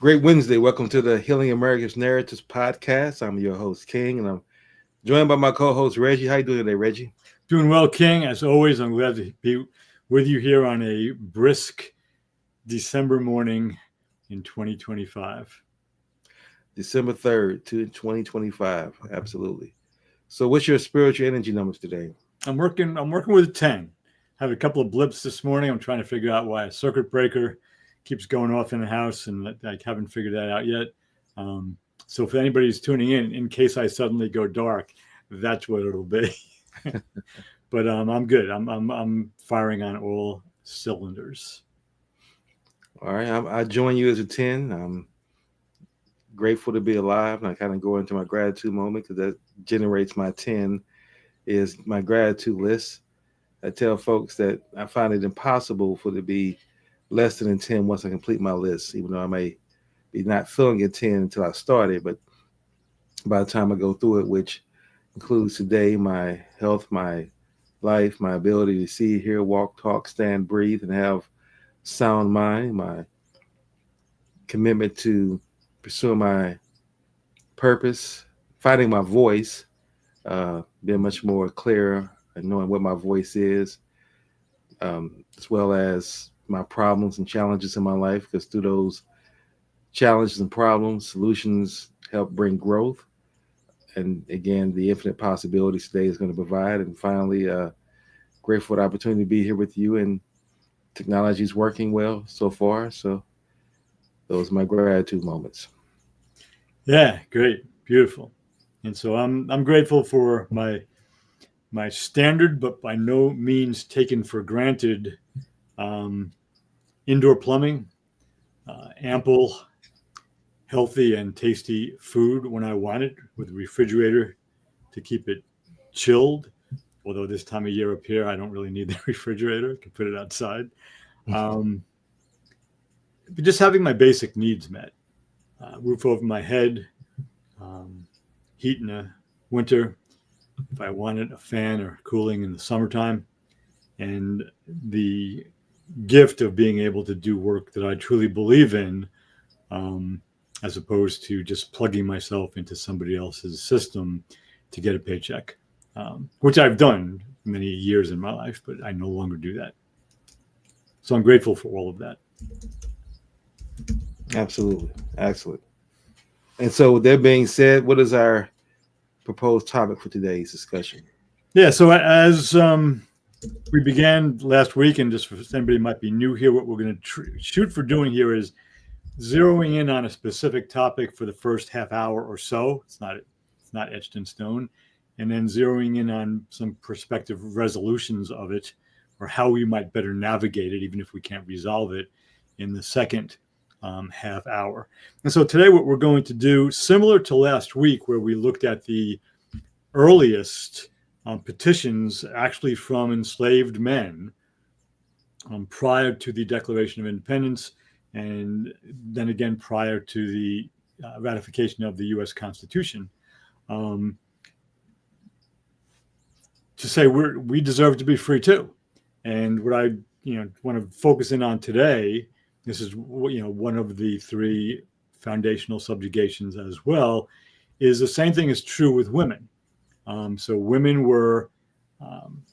Great Wednesday. Welcome to the Healing America's Narratives podcast. I'm your host, King, and I'm joined by my co-host, Reggie. How you doing today, Reggie? Doing well, King. As always, I'm glad to be with you here on a brisk December morning in 2025. December 3rd, 2025. Absolutely. So what's your spiritual energy numbers today? I'm working with a 10. Had a couple of blips this morning. I'm trying to figure out why a circuit breaker keeps going off in the house, and I haven't figured that out yet. So if anybody's tuning in case I suddenly go dark, that's what it'll be. But I'm good. I'm firing on all cylinders. All right. I join you as a 10. I'm grateful to be alive, and I kind of go into my gratitude moment because that generates my 10 is my gratitude list. I tell folks that I find it impossible for it to be less than a 10 once I complete my list, even though I may be not feeling a 10 until I started. But by the time I go through it, which includes today, my health, my life, my ability to see, hear, walk, talk, stand, breathe, and have sound mind, my commitment to pursuing my purpose, finding my voice, being much more clear and knowing what my voice is, as well as my problems and challenges in my life, because through those challenges and problems, solutions help bring growth. And again, the infinite possibilities today is going to provide. And finally, grateful for the opportunity to be here with you. And technology is working well so far. So those are my gratitude moments. Yeah, great, beautiful. And so I'm grateful for my standard, but by no means taken for granted, um, indoor plumbing, ample, healthy, and tasty food when I want it, with a refrigerator to keep it chilled. Although this time of year up here, I don't really need the refrigerator; I can put it outside. Um, but just having my basic needs met: roof over my head, um, heat in the winter, if I wanted a fan or cooling in the summertime, and the gift of being able to do work that I truly believe in, um, as opposed to just plugging myself into somebody else's system to get a paycheck, which I've done many years in my life, but I no longer do that. So I'm grateful for all of that. Absolutely. Excellent. And so, with that being said, what is our proposed topic for today's discussion? Yeah. So as we began last week, and just for anybody who might be new here, what we're going to shoot for doing here is zeroing in on a specific topic for the first half hour or so. It's not etched in stone, and then zeroing in on some prospective resolutions of it, or how we might better navigate it, even if we can't resolve it, in the second half hour. And so today, what we're going to do, similar to last week, where we looked at the earliest petitions actually from enslaved men prior to the Declaration of Independence, and then again prior to the ratification of the U.S. Constitution, um, to say we deserve to be free too. And what I want to focus in on today, this is one of the three foundational subjugations as well, is the same thing is true with women. So women were um,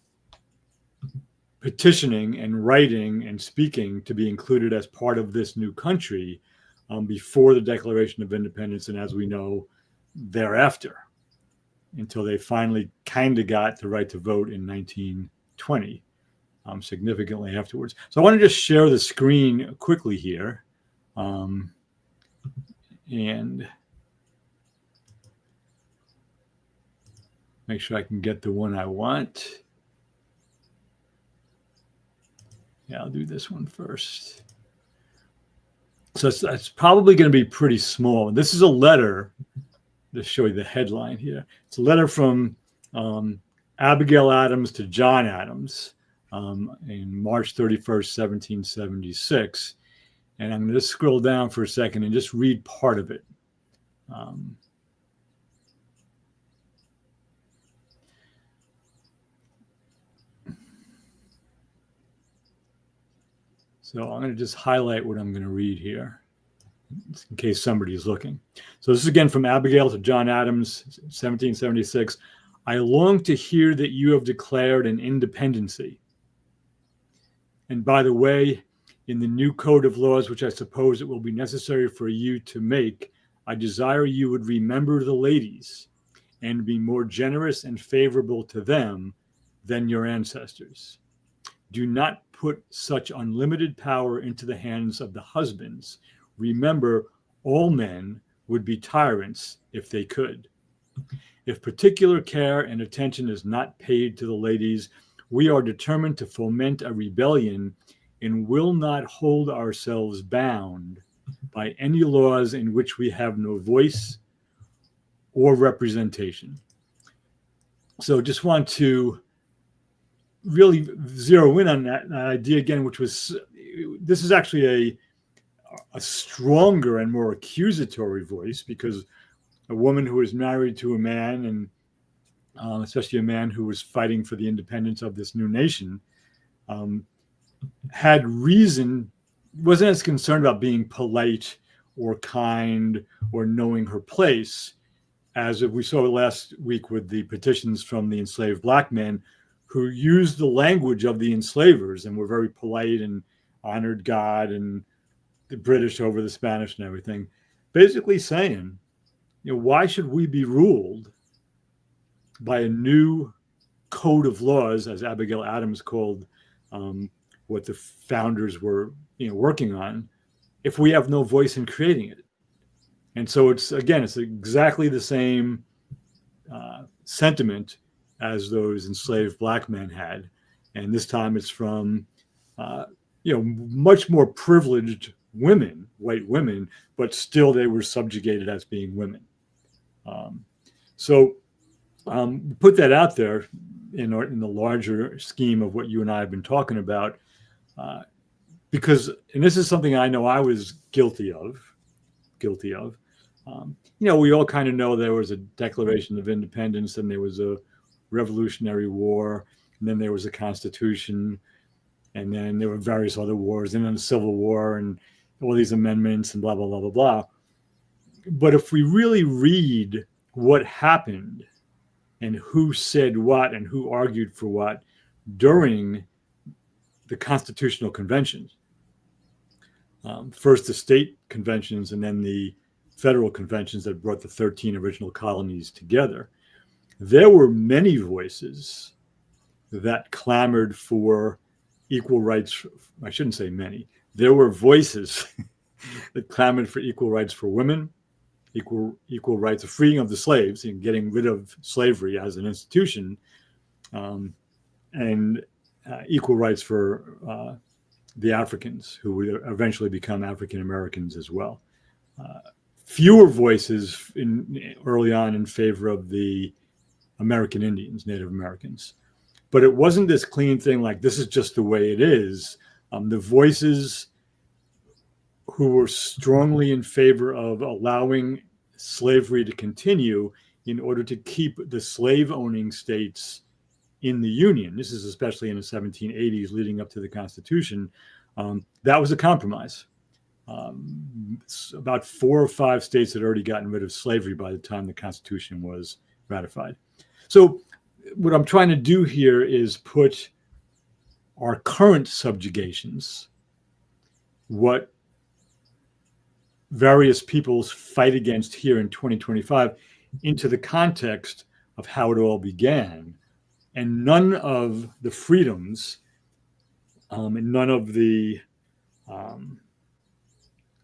petitioning and writing and speaking to be included as part of this new country before the Declaration of Independence, and as we know, thereafter, until they finally kind of got the right to vote in 1920, significantly afterwards. So I want to just share the screen quickly here, and make sure I can get the one I want. Yeah, I'll do this one first. So it's probably going to be pretty small. This is a letter. Just show you the headline here. It's a letter from Abigail Adams to John Adams in March 31st, 1776. And I'm going to just scroll down for a second and just read part of it. So I'm going to just highlight what I'm going to read here. in case somebody is looking. So this is again from Abigail to John Adams, 1776. I long to hear that you have declared an independency. And by the way, in the new code of laws, which I suppose it will be necessary for you to make, I desire you would remember the ladies and be more generous and favorable to them than your ancestors. Do not put such unlimited power into the hands of the husbands. Remember, all men would be tyrants if they could. If particular care and attention is not paid to the ladies, we are determined to foment a rebellion and will not hold ourselves bound by any laws in which we have no voice or representation. So just want to really zero in on that idea again, which was, this is actually a stronger and more accusatory voice, because a woman who was married to a man, and especially a man who was fighting for the independence of this new nation, had reason, wasn't as concerned about being polite or kind or knowing her place, as we saw last week with the petitions from the enslaved black men, who used the language of the enslavers and were very polite and honored God and the British over the Spanish and everything, basically saying, why should we be ruled by a new code of laws, as Abigail Adams called what the founders were working on, if we have no voice in creating it? And so it's exactly the same sentiment as those enslaved black men had. And this time it's from, much more privileged women, white women, but still they were subjugated as being women. Put that out there in the larger scheme of what you and I have been talking about, because, and this is something I know I was guilty of. We all kind of know there was a Declaration of Independence, and there was a Revolutionary War, and then there was a Constitution, and then there were various other wars, and then the Civil War, and all these amendments, and blah, blah, blah, blah, blah. But if we really read what happened and who said what and who argued for what during the constitutional conventions, first the state conventions and then the federal conventions that brought the 13 original colonies together, there were many voices that clamored for equal rights. I shouldn't say many. There were voices that clamored for equal rights for women, equal rights of freeing of the slaves and getting rid of slavery as an institution, and equal rights for the Africans, who would eventually become African Americans as well. Fewer voices early on in favor of the American Indians, Native Americans. But it wasn't this clean thing like, this is just the way it is. The voices who were strongly in favor of allowing slavery to continue in order to keep the slave-owning states in the Union, this is especially in the 1780s leading up to the Constitution, that was a compromise. About 4 or 5 states had already gotten rid of slavery by the time the Constitution was ratified. So what I'm trying to do here is put our current subjugations, what various peoples fight against here in 2025, into the context of how it all began. And none of the freedoms and none of the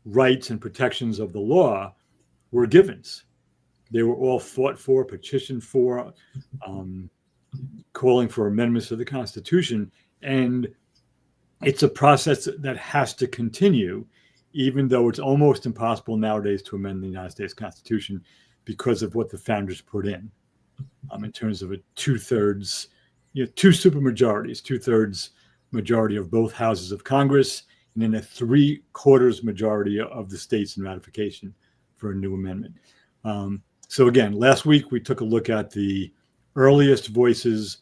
rights and protections of the law were givens. They were all fought for, petitioned for, calling for amendments to the Constitution. And it's a process that has to continue, even though it's almost impossible nowadays to amend the United States Constitution because of what the founders put in terms of a 2/3, 2 supermajorities, 2/3 majority of both houses of Congress, and then a 3/4 majority of the states in ratification for a new amendment. So again, last week we took a look at the earliest voices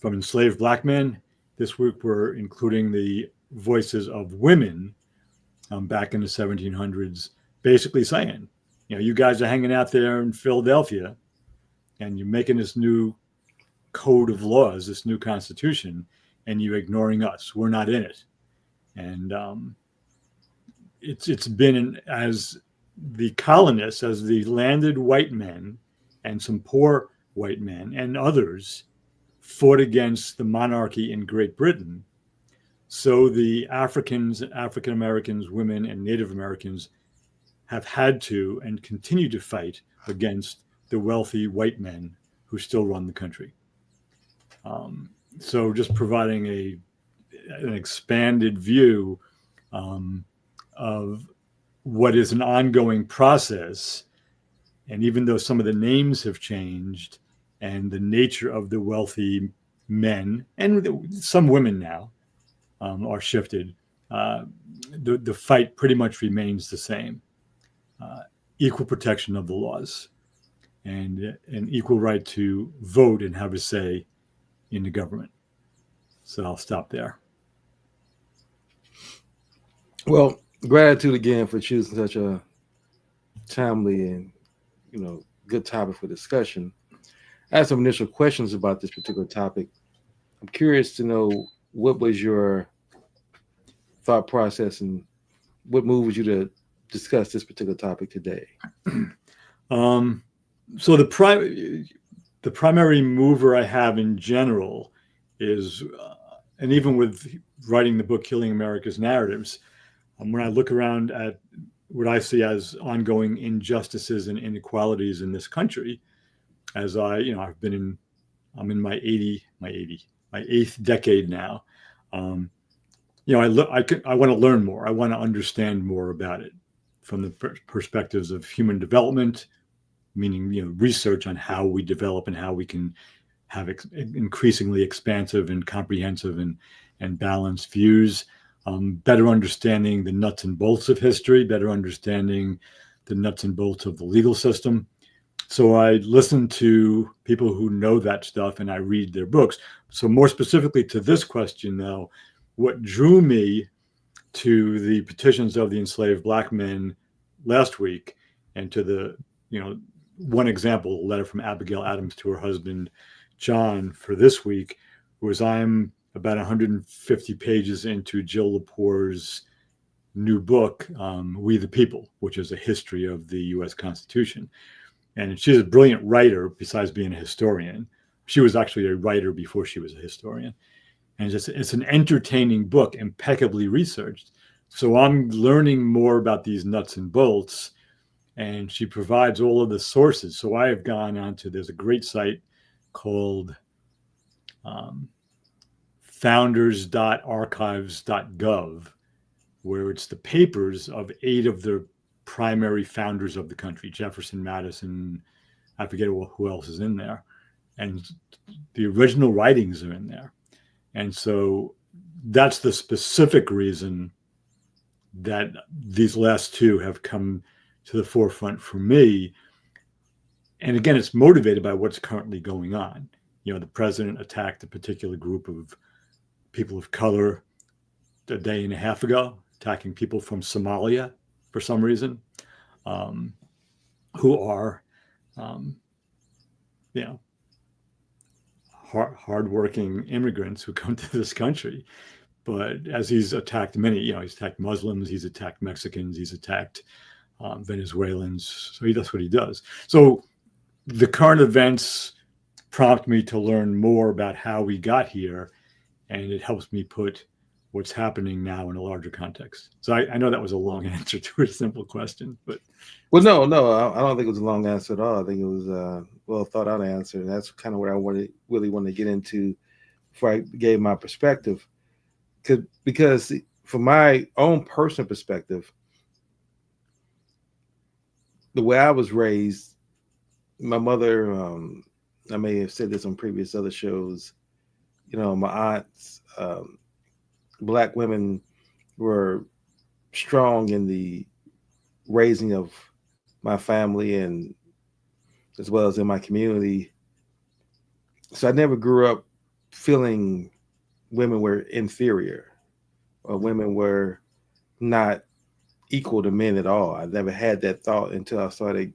from enslaved black men. This week we're including the voices of women back in the 1700s basically saying, you guys are hanging out there in Philadelphia and you're making this new code of laws, this new constitution, and you're ignoring us. We're not in it. And it's been as the colonists, as the landed white men and some poor white men and others fought against the monarchy in Great Britain, so the Africans, African Americans, women, and Native Americans have had to and continue to fight against the wealthy white men who still run the country. So just providing an expanded view of what is an ongoing process. And even though some of the names have changed and the nature of the wealthy men and some women now are shifted, the fight pretty much remains the same. Equal protection of the laws and an equal right to vote and have a say in the government. So I'll stop there. Well, gratitude again for choosing such a timely and good topic for discussion. I have some initial questions about this particular topic. I'm curious to know what was your thought process and what moved you to discuss this particular topic today. So the primary mover I have in general is, and even with writing the book Killing America's Narratives, when I look around at what I see as ongoing injustices and inequalities in this country, as I'm in my eighth decade now. I want to learn more. I want to understand more about it from the perspectives of human development, meaning research on how we develop and how we can have increasingly expansive and comprehensive and balanced views. Better understanding the nuts and bolts of history, better understanding the nuts and bolts of the legal system. So I listen to people who know that stuff and I read their books. So more specifically to this question, though, what drew me to the petitions of the enslaved Black men last week and to the, one example, a letter from Abigail Adams to her husband, John, for this week, was I'm about 150 pages into Jill Lepore's new book, We the People, which is a history of the U.S. Constitution. And she's a brilliant writer besides being a historian. She was actually a writer before she was a historian. And it's an entertaining book, impeccably researched. So I'm learning more about these nuts and bolts, and she provides all of the sources. So I have gone onto, there's a great site called founders.archives.gov, where it's the papers of 8 of the primary founders of the country, Jefferson, Madison, I forget who else is in there. And the original writings are in there. And so that's the specific reason that these last 2 have come to the forefront for me. And again, it's motivated by what's currently going on. The president attacked a particular group of people of color a day and a half ago, attacking people from Somalia for some reason, who are, hardworking immigrants who come to this country. But as he's attacked many, he's attacked Muslims, he's attacked Mexicans, he's attacked Venezuelans. So that's what he does. So the current events prompt me to learn more about how we got here, and it helps me put what's happening now in a larger context. So I know that was a long answer to a simple question, but well, no, I don't think it was a long answer at all. I think it was a well thought out answer, and that's kind of what I really wanted to get into before I gave my perspective. Because from my own personal perspective, the way I was raised, my mother, I may have said this on previous other shows, my aunts, Black women were strong in the raising of my family and as well as in my community. So I never grew up feeling women were inferior or women were not equal to men at all. I never had that thought until I started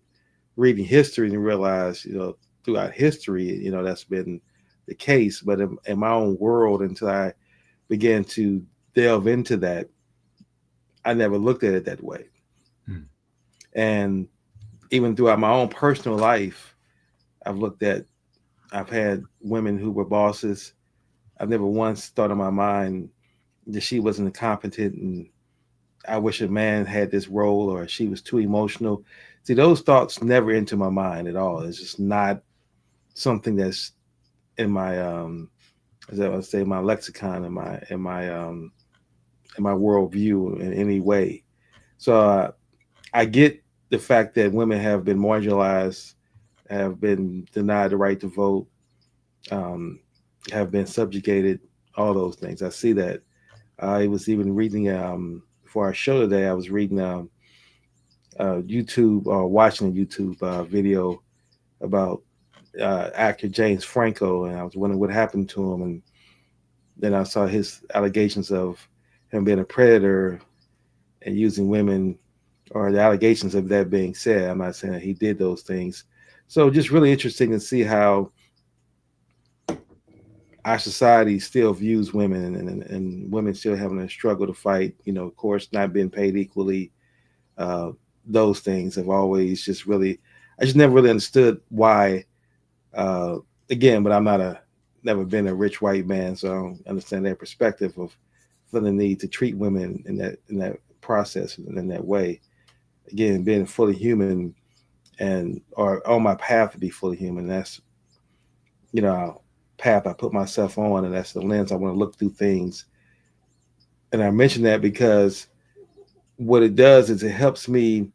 reading history and realized, throughout history, that's been the case. But in my own world, until I began to delve into that, I never looked at it that way. Mm. And even throughout my own personal life, I've looked at, I've had women who were bosses. I've never once thought in my mind that she wasn't competent and I wish a man had this role or she was too emotional. See, those thoughts never enter my mind at all. It's just not something that's in my as I would say, my lexicon, in my worldview in any way. So I get the fact that women have been marginalized, have been denied the right to vote, um, have been subjugated, all those things. I see that. I was even reading for our show today. I was reading YouTube or watching a YouTube video about actor James Franco, and I was wondering what happened to him. And then I saw his allegations of him being a predator and using women, or the allegations of that being said. I'm not saying that he did those things. So just really interesting to see how our society still views women, and women still having a struggle to fight. Of course, not being paid equally. Uh, those things have always just really, I just never really understood why. Uh, Again, but I'm not a, never been a rich white man, so I don't understand their perspective of feeling the need to treat women in that process and in that way. Again, being fully human and or on my path to be fully human. That's path I put myself on, and that's the lens I want to look through things. And I mention that because what it does is it helps me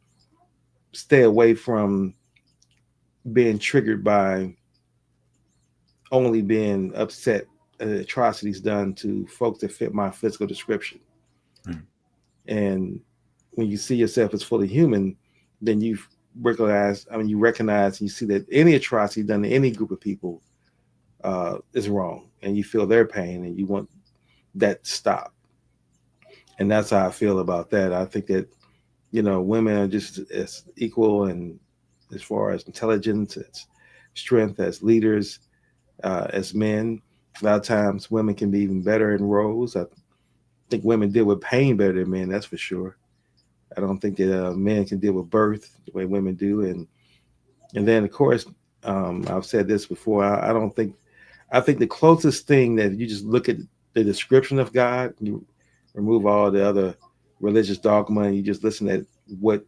stay away from being triggered by only being upset at atrocities done to folks that fit my physical description. Mm. And when you see yourself as fully human, then you recognize and you see that any atrocity done to any group of people is wrong, and you feel their pain, and you want that to stop. And that's how I feel about that. I think that women are just as equal, and as far as intelligence, as strength, as leaders, as men. A lot of times, women can be even better in roles. I think women deal with pain better than men. That's for sure. I don't think that men can deal with birth the way women do, and then of course, I've said this before. I don't think. I think the closest thing that you just look at the description of God, you remove all the other religious dogma, and you just listen at what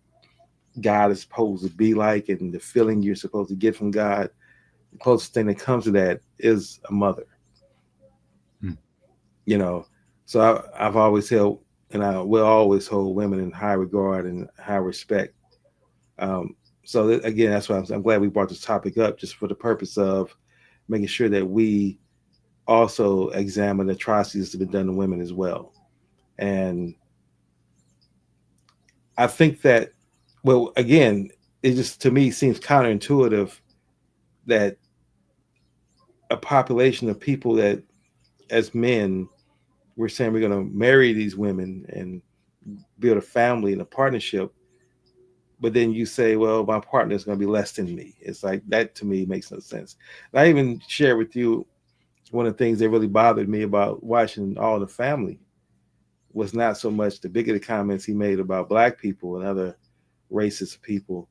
God is supposed to be like and the feeling you're supposed to get from God. The closest thing that comes to that is a mother. Mm. You know, so I've always held, and I will always hold women in high regard and high respect. Um, so again, that's why I'm glad we brought this topic up, just for the purpose of making sure that we also examine atrocities that have been done to women as well. And I think that, well, again, it just to me seems counterintuitive that a population of people that, as men, we're saying we're going to marry these women and build a family and a partnership, but then you say, well, my partner is going to be less than me. It's like that to me makes no sense. And I even share with you one of the things that really bothered me about watching All the Family was not so much the bigger the comments he made about black people and other racist people.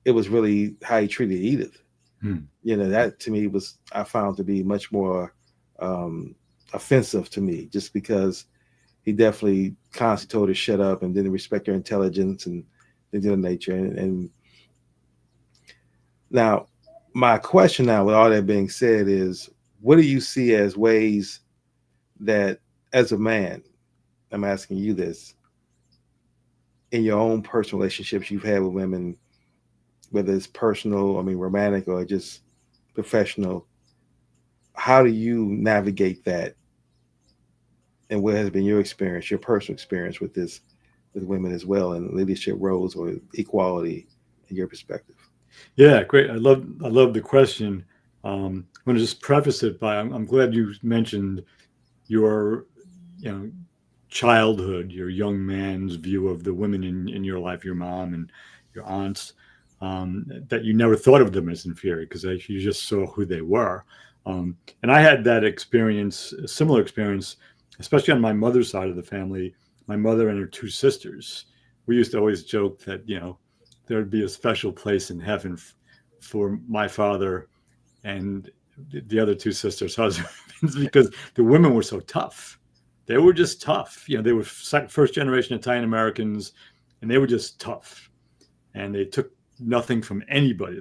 It was really how he treated Edith. Mm. That to me was, I found to be much more um, offensive to me, just because he definitely constantly told her to shut up and didn't respect her intelligence and things of that nature. And now, my question now, with all that being said, is what do you see as ways that, as a man, I'm asking you this, in your own personal relationships you've had with women, whether it's personal, I mean, romantic, or just professional, how do you navigate that? And what has been your experience, your personal experience with this, with women as well, and leadership roles or equality in your perspective? Yeah, great. I love the question. I'm going to just preface it by I'm glad you mentioned your, you know, childhood, your young man's view of the women in your life, your mom and your aunts, that you never thought of them as inferior because you just saw who they were. And I had that experience, a similar experience, especially on my mother's side of the family. My mother and her two sisters. We used to always joke that there would be a special place in heaven for my father and the other two sisters' husbands because the women were so tough. They were just tough. They were first generation Italian Americans, and they were just tough. And they took nothing from anybody.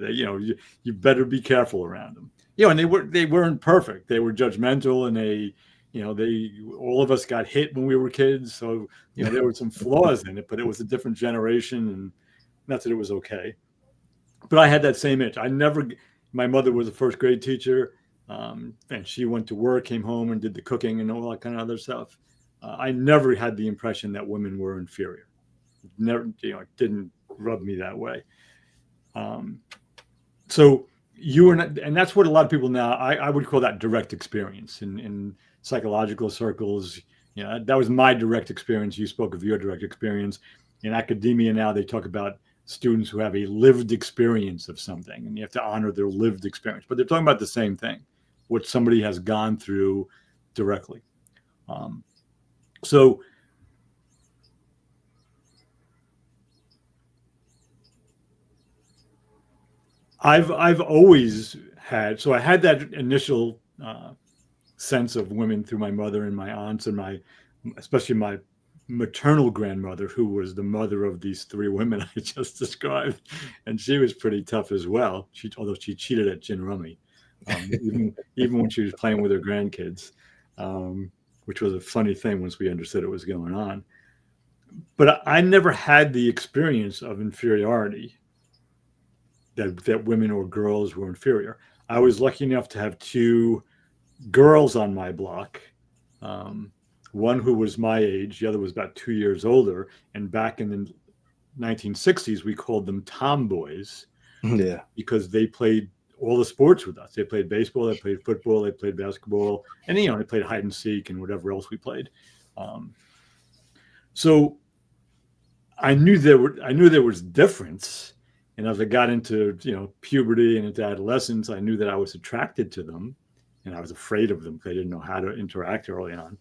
You better be careful around them. And they weren't perfect. They were judgmental, and they all of us got hit when we were kids. So there were some flaws in it, but it was a different generation, and not that it was okay. But I had that same itch. My mother was a first grade teacher, and she went to work, came home, and did the cooking and all that kind of other stuff. I never had the impression that women were inferior. Never, it didn't rub me that way. So you were not, and that's what a lot of people now, I would call that direct experience in psychological circles. That was my direct experience. You spoke of your direct experience. In academia now, they talk about students who have a lived experience of something, and you have to honor their lived experience. But they're talking about the same thing, what somebody has gone through directly. So I've always had, so I had that initial sense of women through my mother and my aunts and especially my maternal grandmother, who was the mother of these three women I just described, and she was pretty tough as well. Although she cheated at gin rummy, even when she was playing with her grandkids, which was a funny thing once we understood what was going on. But I never had the experience of inferiority. That women or girls were inferior. I was lucky enough to have two girls on my block, one who was my age, the other was about 2 years older. And back in the 1960s, we called them tomboys, because they played all the sports with us. They played baseball, they played football, they played basketball, and they played hide and seek and whatever else we played. So I knew there was difference. And as I got into, puberty and into adolescence, I knew that I was attracted to them, and I was afraid of them because I didn't know how to interact early on.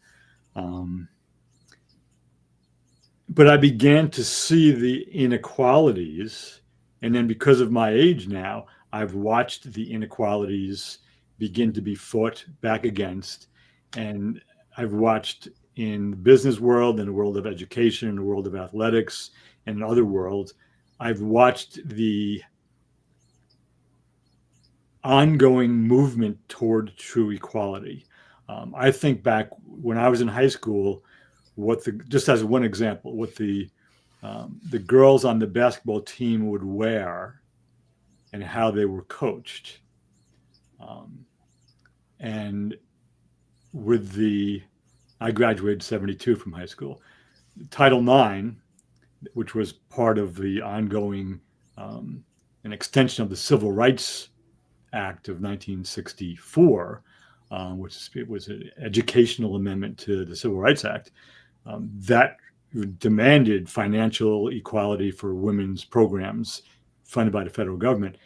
But I began to see the inequalities, and then because of my age now, I've watched the inequalities begin to be fought back against, and I've watched in the business world, in the world of education, in the world of athletics, and in other worlds, I've watched the ongoing movement toward true equality. I think back when I was in high school, just as one example, what the girls on the basketball team would wear and how they were coached. And I graduated 1972 from high school. Title IX, which was part of the ongoing, an extension of the Civil Rights Act of 1964, which was an educational amendment to the Civil Rights Act, that demanded financial equality for women's programs funded by the federal government.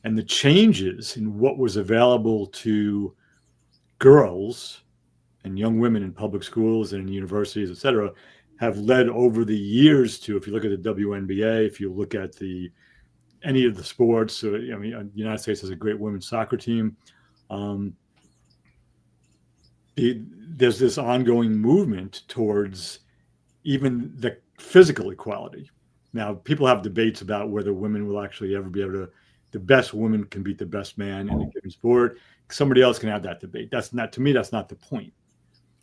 And the changes in what was available to girls and young women in public schools and in universities, et cetera, have led over the years to, if you look at the WNBA, if you look at any of the sports, the United States has a great women's soccer team. There's this ongoing movement towards even the physical equality. Now, people have debates about whether women will actually ever be able to, the best woman can beat the best man in a given sport. Somebody else can have that debate. To me, that's not the point.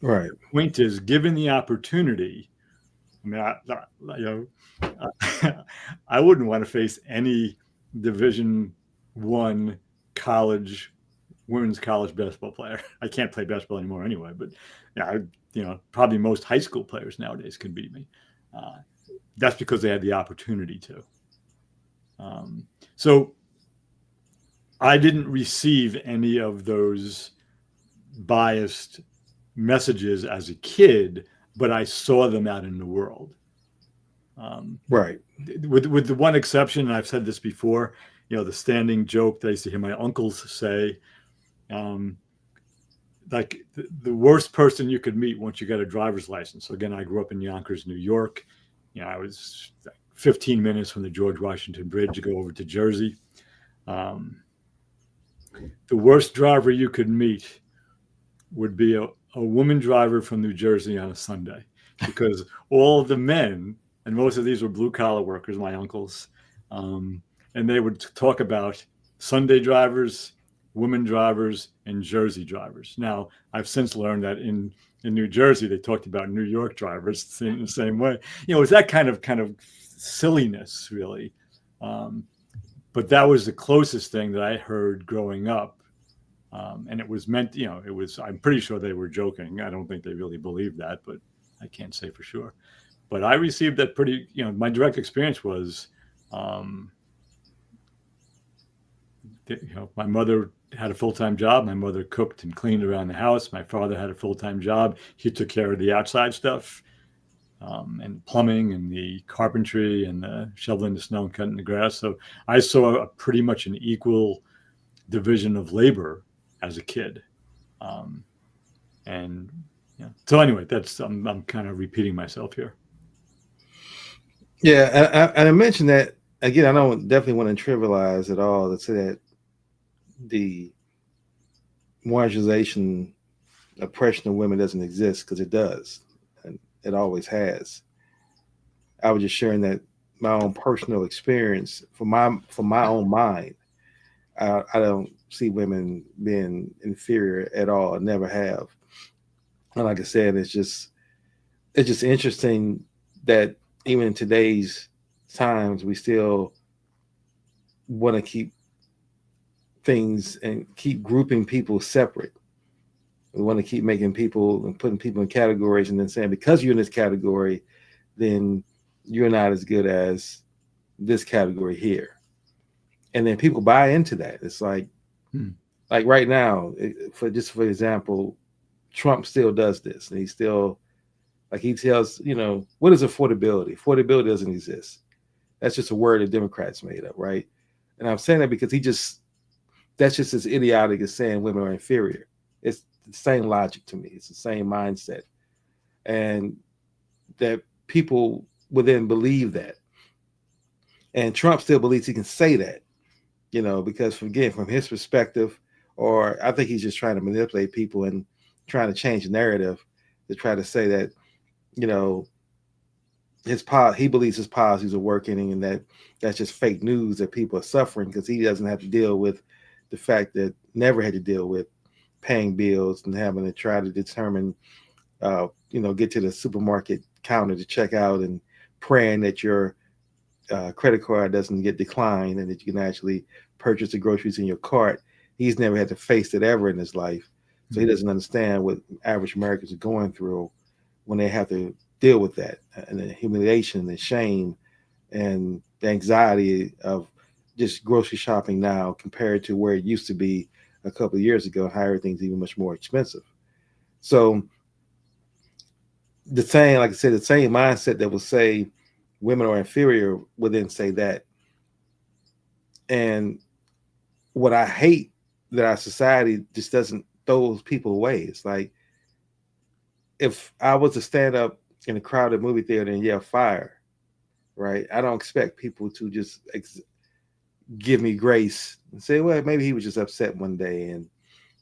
Right. The point is, given the opportunity, I wouldn't want to face any Division I women's college basketball player. I can't play basketball anymore anyway, but probably most high school players nowadays can beat me. That's because they had the opportunity to. So I didn't receive any of those biased messages as a kid. but I saw them out in the world. Um, Right. with the one exception, and I've said this before, the standing joke that I used to hear my uncles say, um, like the worst person you could meet once you got a driver's license. So again, I grew up in Yonkers, New York. I was 15 minutes from the George Washington Bridge to go over to Jersey. Um, the worst driver you could meet would be a woman driver from New Jersey on a Sunday, because all of the men, and most of these were blue collar workers, my uncles, um, and they would talk about Sunday drivers, women drivers, and Jersey drivers. Now, I've since learned that in New Jersey, they talked about New York drivers in the same way. It's that kind of silliness, really. Um, but that was the closest thing that I heard growing up, and it was meant, it was, I'm pretty sure they were joking. I don't think they really believed that, but I can't say for sure. But I received that pretty, my direct experience was, um, my mother had a full-time job. My mother cooked and cleaned around the house. My father had a full-time job. He took care of the outside stuff, and plumbing and the carpentry and the shoveling the snow and cutting the grass. So I saw a pretty much an equal division of labor as a kid. Um, and so anyway, that's I'm kind of repeating myself here. Yeah, and I mentioned that again. I don't definitely want to trivialize at all to say that the marginalization, oppression of women doesn't exist, because it does, and it always has. I was just sharing that my own personal experience from my own mind. I don't see women being inferior at all. I never have. And like I said, it's just interesting that even in today's times, we still want to keep things and keep grouping people separate. We want to keep making people and putting people in categories, and then saying because you're in this category, then you're not as good as this category here. And then people buy into that. It's Hmm. like right now, for example, Trump still does this, and he still, like, he tells, what is affordability? Affordability doesn't exist. That's just a word that Democrats made up, right? And I'm saying that because that's just as idiotic as saying women are inferior. It's the same logic to me. It's the same mindset, and that people would then believe that. And Trump still believes he can say that, because again, from his perspective, or I think he's just trying to manipulate people and trying to change the narrative to try to say that, you know, he believes his policies are working, and that's just fake news, that people are suffering because he doesn't have to deal with the fact that never had to deal with paying bills and having to try to determine, get to the supermarket counter to check out and praying that your credit card doesn't get declined and that you can actually purchase the groceries in your cart. He's never had to face that ever in his life. So he doesn't understand what average Americans are going through when they have to deal with that, and the humiliation and the shame and the anxiety of just grocery shopping now compared to where it used to be a couple of years ago, and how everything's even much more expensive. So like I said, the same mindset that will say women are inferior would then say that. And what I hate that our society just doesn't throw those people away. It's like, if I was to stand up in a crowded movie theater and yell fire, right? I don't expect people to just give me grace and say, well, maybe he was just upset one day. And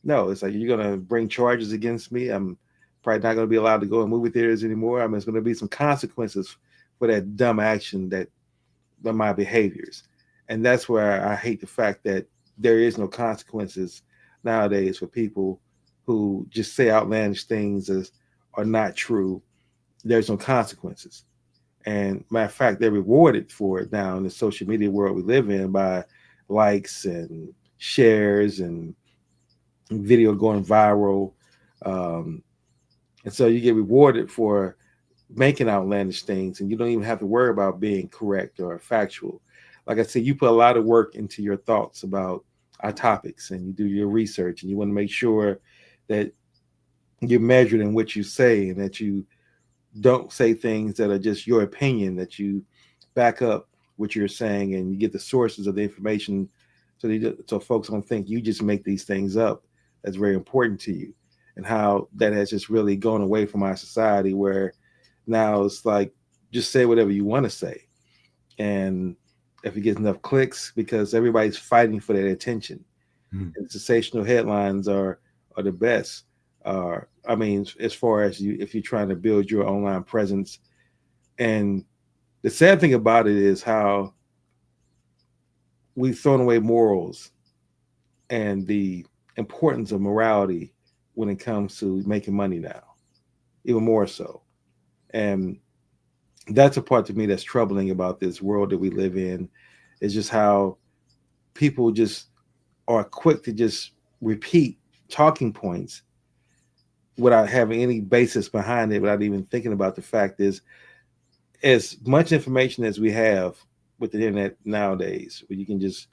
no, it's like, you're going to bring charges against me. I'm probably not going to be allowed to go in movie theaters anymore. I mean, there's going to be some consequences for that dumb action, that my behaviors. And that's where I hate the fact that there is no consequences nowadays for people who just say outlandish things as are not true. There's no consequences. And matter of fact, they're rewarded for it now in the social media world we live in by likes and shares and video going viral. Um, and so you get rewarded for making outlandish things, and you don't even have to worry about being correct or factual. Like I said, you put a lot of work into your thoughts about our topics, and you do your research, and you want to make sure that you're measured in what you say, and that you don't say things that are just your opinion, that you back up what you're saying and you get the sources of the information, so folks don't think you just make these things up. That's very important to you. And how that has just really gone away from our society, where now it's like just say whatever you want to say, and if it gets enough clicks, because everybody's fighting for that attention. Mm. And sensational headlines are the best. I mean, as far as you, if you're trying to build your online presence, and the sad thing about it is how we've thrown away morals and the importance of morality when it comes to making money now, even more so. And that's a part to me that's troubling about this world that we live in, is just how people just are quick to just repeat talking points without having any basis behind it, without even thinking about the fact is, as much information as we have with the internet nowadays, where you can just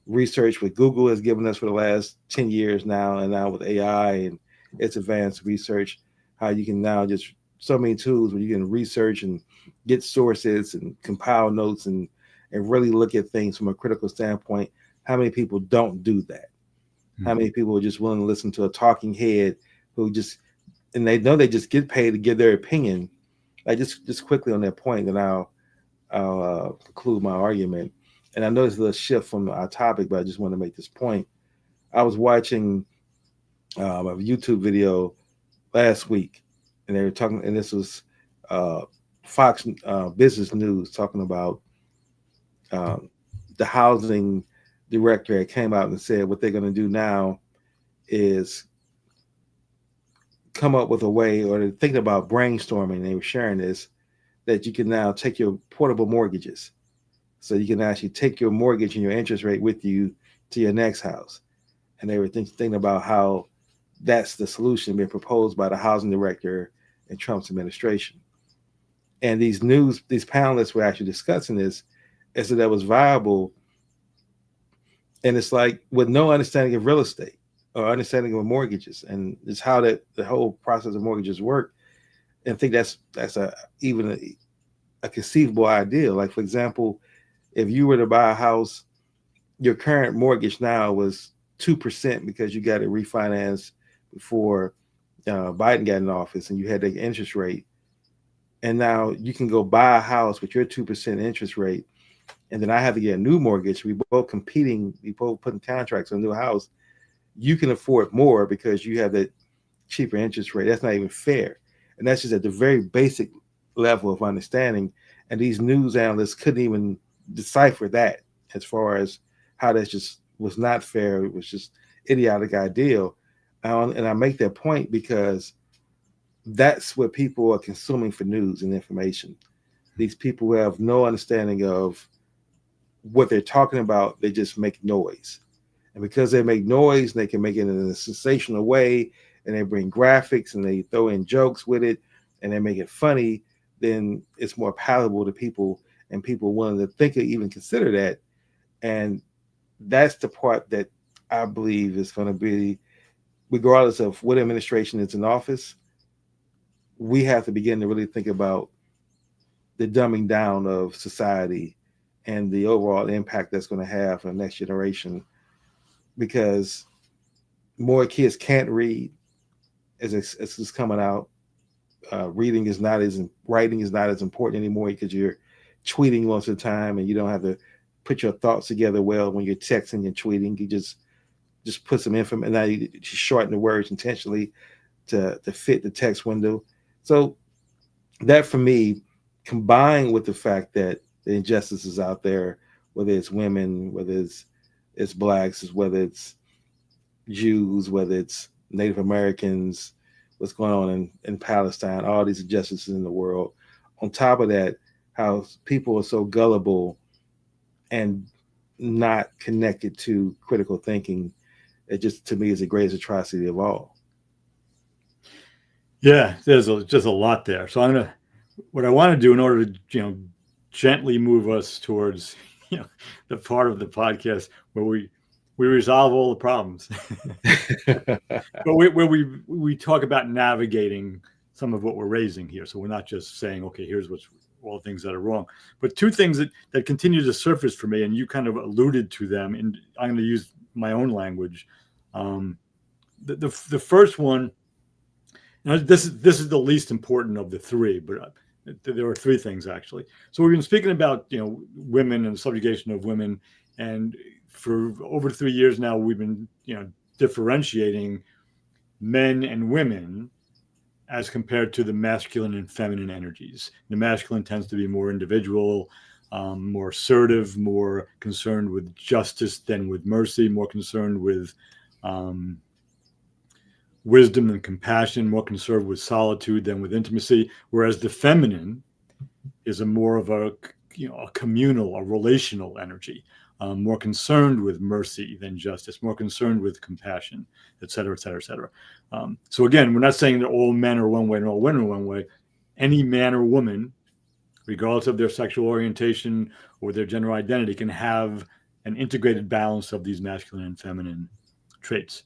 research what Google has given us for the last 10 years now, and now with AI and its advanced research, how you can now just so many tools where you can research and get sources and compile notes and really look at things from a critical standpoint. How many people don't do that? How Mm. many people are just willing to listen to a talking head who just, and they know they just get paid to give their opinion. Like just quickly on that point, and I'll conclude my argument. And I know it's a little shift from our topic, but I just want to make this point. I was watching a YouTube video last week, and they were talking, and this was uh, Fox Business News talking about um, the housing director that came out and said what they're going to do now is come up with a way, or they're thinking about brainstorming. They were sharing this, that you can now take your portable mortgages. So you can actually take your mortgage and your interest rate with you to your next house. And they were thinking about how that's the solution being proposed by the housing director in Trump's administration. And these panelists were actually discussing this as if that was viable. And it's like with no understanding of real estate or understanding of mortgages, and it's how that the whole process of mortgages work. And I think that's a even a conceivable idea. Like for example, if you were to buy a house, your current mortgage now was 2% because you got it refinanced before Biden got in office, and you had the interest rate. And now you can go buy a house with your 2% interest rate, and then I have to get a new mortgage. We both competing, we both putting contracts on a new house. You can afford more because you have that cheaper interest rate. That's not even fair. And that's just at the very basic level of understanding. And these news analysts couldn't even decipher that, as far as how that just was not fair. It was just idiotic ideal. And I make that point because that's what people are consuming for news and information. These people who have no understanding of what they're talking about, they just make noise. And because they make noise, they can make it in a sensational way, and they bring graphics and they throw in jokes with it, and they make it funny, then it's more palatable to people, and people willing to think or even consider that. And that's the part that I believe is going to be, regardless of what administration is in office, we have to begin to really think about the dumbing down of society and the overall impact that's going to have on the next generation, because more kids can't read as it's coming out. Reading is not as writing is not as important anymore because you're tweeting most of the time, and you don't have to put your thoughts together well when you're texting and tweeting. You just put some information, and now you shorten the words intentionally to fit the text window. So that for me, combined with the fact that the injustices out there, whether it's women, whether it's blacks, whether it's Jews, whether it's Native Americans, what's going on in Palestine, all these injustices in the world. On top of that, how people are so gullible and not connected to critical thinking, it just to me is the greatest atrocity of all. Yeah, there's just a lot there. So what I want to do in order to gently move us towards the part of the podcast where we resolve all the problems, but where we talk about navigating some of what we're raising here. So we're not just saying, okay, here's what's all the things that are wrong. But two things that continue to surface for me, and you kind of alluded to them, and I'm going to use my own language. The first one, this is the least important of the three, but there are three things actually. So we've been speaking about women and subjugation of women, and for over 3 years now we've been differentiating men and women as compared to the masculine and feminine energies. The masculine tends to be more individual, more assertive, more concerned with justice than with mercy, more concerned with wisdom and compassion, more concerned with solitude than with intimacy, whereas the feminine is a more of a communal, a relational energy, more concerned with mercy than justice, more concerned with compassion, et cetera, et cetera, et cetera. So again, we're not saying that all men are one way and all women are one way. Any man or woman, regardless of their sexual orientation or their gender identity, can have an integrated balance of these masculine and feminine traits.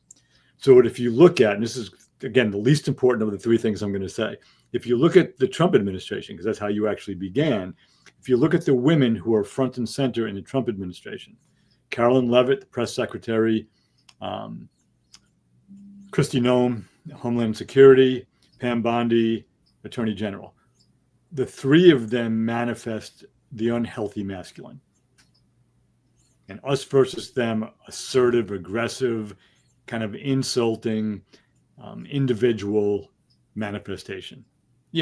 So if you look at, and this is, again, the least important of the three things I'm going to say, if you look at the Trump administration, because that's how you actually began, if you look at the women who are front and center in the Trump administration, Carolyn Leavitt, the press secretary, Kristi Noem, Homeland Security, Pam Bondi, Attorney General, the three of them manifest the unhealthy masculine. And us versus them, assertive, aggressive, kind of insulting, individual manifestation.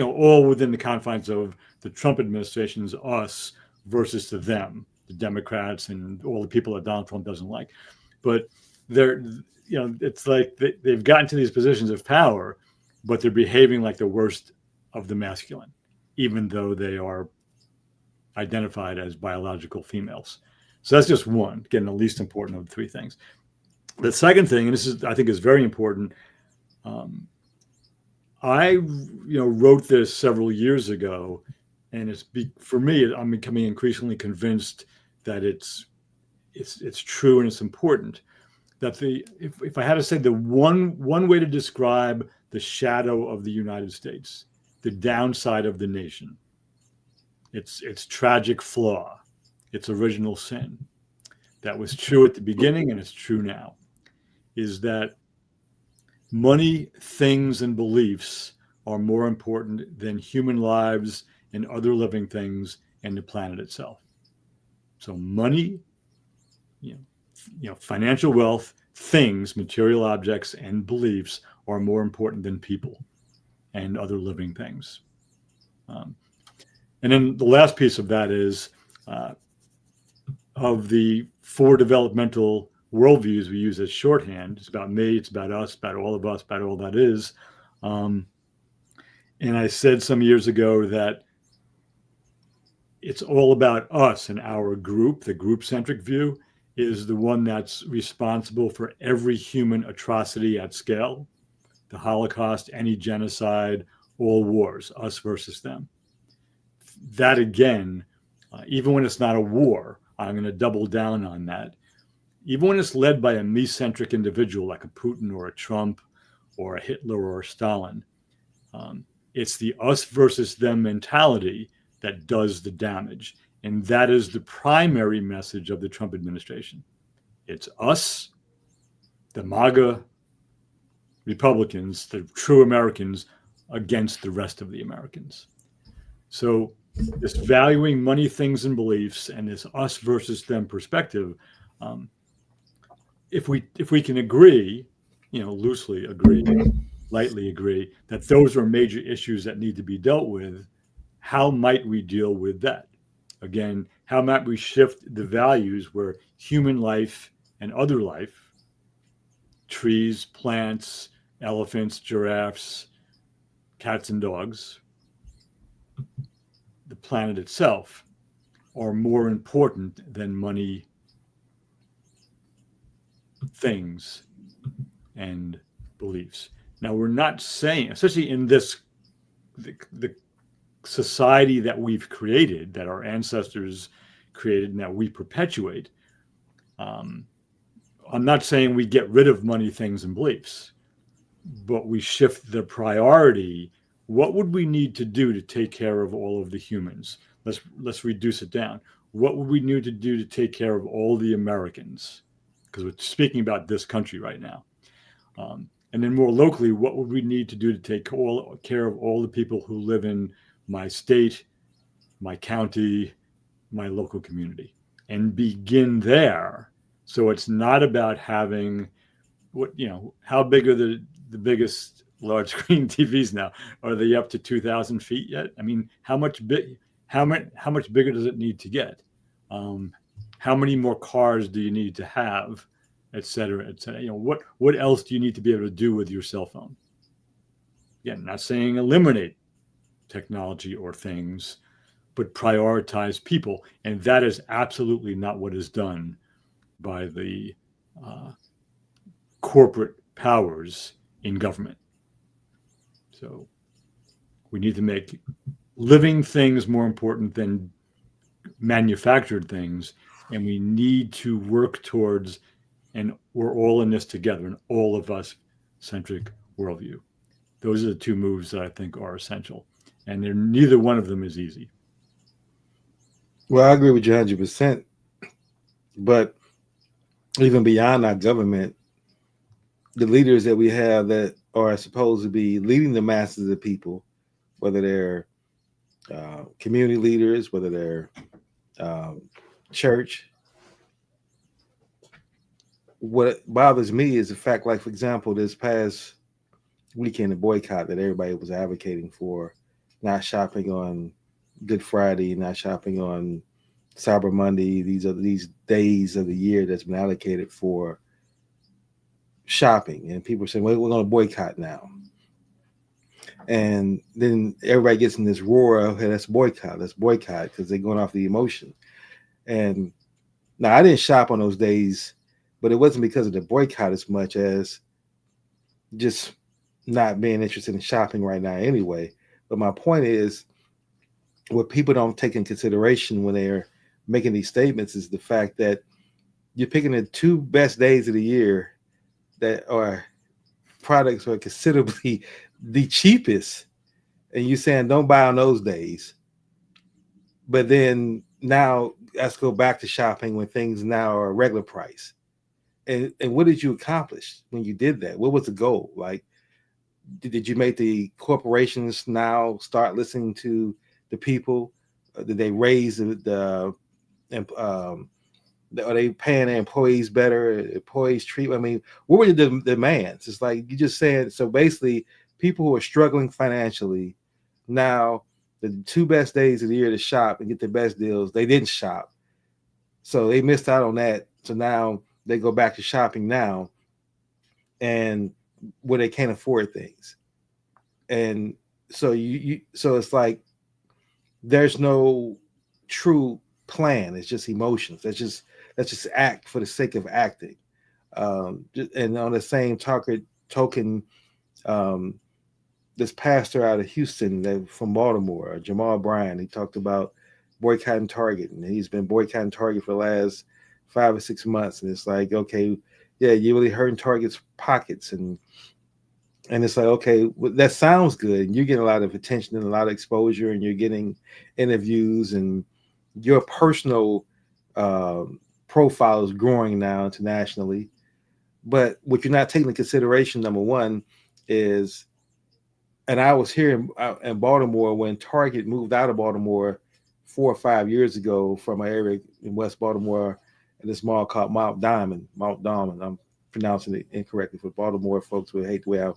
All within the confines of the Trump administration's us versus to them, the Democrats and all the people that Donald Trump doesn't like. But they're, it's like they've gotten to these positions of power, but they're behaving like the worst of the masculine, even though they are identified as biological females. So that's just one, again, the least important of the three things. The second thing, and this is, I think, is very important. I, wrote this several years ago, and for me, I'm becoming increasingly convinced that it's true and it's important. That if I had to say the one way to describe the shadow of the United States, the downside of the nation, its tragic flaw, its original sin, that was true at the beginning and it's true now, is that money, things, and beliefs are more important than human lives and other living things and the planet itself. So money, financial wealth, things, material objects, and beliefs are more important than people and other living things. And then the last piece of that is of the four developmental worldviews we use as shorthand. It's about me, it's about us, about all of us, about all that is. And I said some years ago that it's all about us and our group. The group-centric view is the one that's responsible for every human atrocity at scale, the Holocaust, any genocide, all wars, us versus them. That again, even when it's not a war, I'm going to double down on that. Even when it's led by a me-centric individual like a Putin or a Trump or a Hitler or a Stalin, it's the us versus them mentality that does the damage. And that is the primary message of the Trump administration. It's us, the MAGA Republicans, the true Americans, against the rest of the Americans. So this valuing money, things, and beliefs, and this us versus them perspective, if we can agree, loosely agree, lightly agree, that those are major issues that need to be dealt with, how might we deal with that? Again, how might we shift the values where human life and other life, trees, plants, elephants, giraffes, cats and dogs, the planet itself, are more important than money, things, and beliefs. Now, we're not saying, especially in the society that we've created, that our ancestors created and that we perpetuate, I'm not saying we get rid of money, things, and beliefs, but we shift the priority what would we need to do to take care of all of the humans? Let's reduce it down. What would we need to do to take care of all the Americans? Because we're speaking about this country right now. And then more locally, what would we need to do to take care of all the people who live in my state, my county, my local community, and begin there. So it's not about having how big are the biggest large screen TVs now? Are they up to 2,000 feet yet? I mean, how much bigger does it need to get? Um, how many more cars do you need to have, et cetera, et cetera? What else do you need to be able to do with your cell phone? Again, not saying eliminate technology or things, but prioritize people. And that is absolutely not what is done by the uh, corporate powers in government. So we need to make living things more important than manufactured things. And we need to work towards, and we're all in this together, an all of us centric worldview. Those are the two moves that I think are essential. And neither one of them is easy. Well, I agree with you 100%. But even beyond our government, the leaders that we have that are supposed to be leading the masses of people, whether they're community leaders, whether they're um, church, what bothers me is the fact, like, for example, this past weekend, the boycott that everybody was advocating for, not shopping on Good Friday, not shopping on Cyber Monday. These are these days of the year that's been allocated for shopping, and people are saying, "Well, we're going to boycott now." And then everybody gets in this roar of, "Hey, let's boycott," because they're going off the emotion. And now I didn't shop on those days, but it wasn't because of the boycott as much as just not being interested in shopping right now anyway. But my point is, what people don't take in consideration when they're making these statements is the fact that you're picking the two best days of the year that are products are considerably the cheapest, and you're saying don't buy on those days. But then now let's go back to shopping when things now are regular price. And what did you accomplish when you did that? What was the goal? Like, did you make the corporations now start listening to the people? Did they raise um, are they paying their employees better? Employees treat. I mean, what were the demands? It's like you just said. So basically, people who are struggling financially now, the two best days of the year to shop and get the best deals, they didn't shop, so they missed out on that. So now they go back to shopping now, and where they can't afford things, and so so it's like there's no true plan. It's just emotions. That's just act for the sake of acting. And on the same token, um, this pastor out of Houston that from Baltimore, Jamal Bryan, he talked about boycotting Target, and he's been boycotting Target for the last 5 or 6 months. And it's like, okay, yeah, you're really hurting Target's pockets, and it's like, okay, well, that sounds good, and you're getting a lot of attention and a lot of exposure, and you're getting interviews, and your personal profile is growing now internationally. But what you're not taking into consideration, number one, is, and I was here in Baltimore when Target moved out of Baltimore 4 or 5 years ago from an area in West Baltimore in this mall called Mount Diamond. Mount Diamond. I'm pronouncing it incorrectly for Baltimore folks who hate the way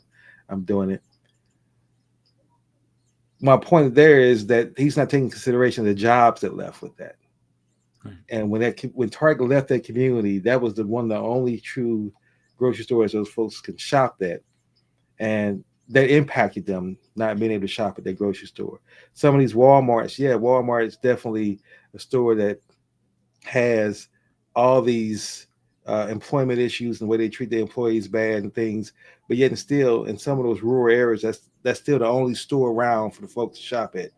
I'm doing it. My point there is that he's not taking consideration of the jobs that left with that. Right. And when Target left that community, that was the only true grocery stores those folks can shop at, and that impacted them not being able to shop at their grocery store. Some of these WalMarts, yeah, Walmart is definitely a store that has all these employment issues and the way they treat their employees bad and things, but yet and still in some of those rural areas, that's still the only store around for the folks to shop at.